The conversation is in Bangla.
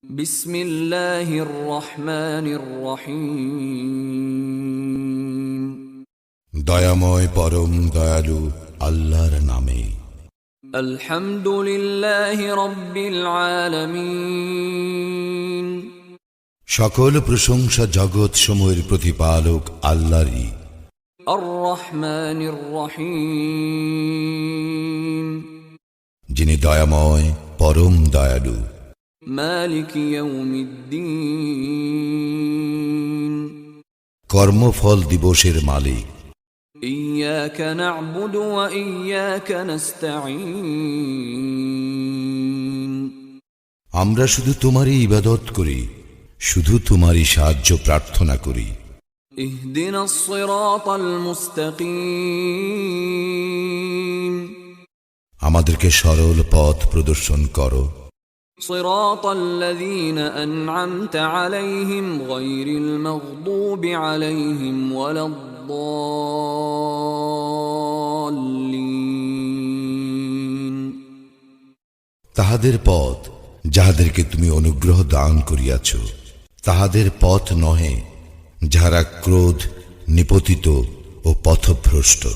বিসমিল্লাহির রহমানির রহিম। দয়াময় পরম দয়ালু আল্লাহর নামে। আলহামদুলিল্লাহি রাব্বিল আলামিন। সকল প্রশংসা জগৎ সমূহের প্রতিপালক আল্লাহরই। আর রহমানির রহিম। যিনি দয়াময় পরম দয়ালু। মালিক ইয়াউমিদ্দিন। কর্মফল দিবসের মালিক। ইয়াকা না'বুদু ওয়া ইয়াকা নাস্তাঈন। আমরা শুধু তোমারই ইবাদত করি, শুধু তোমারই সাহায্য প্রার্থনা করি। ইহদিনাস সিরাতাল মুস্তাকিম। আমাদেরকে সরল পথ প্রদর্শন করো। সিরাতাল্লাযীনা আন'আমতা আলাইহিম গায়রিল মাগদুবি আলাইহিম ওয়ালাদ-দাল্লিন। তাহাদের পথ যাহাদেরকে তুমি অনুগ্রহ দান করিয়াছ, তাহাদের পথ নহে যাহারা ক্রোধ নিপতিত ও পথভ্রষ্ট।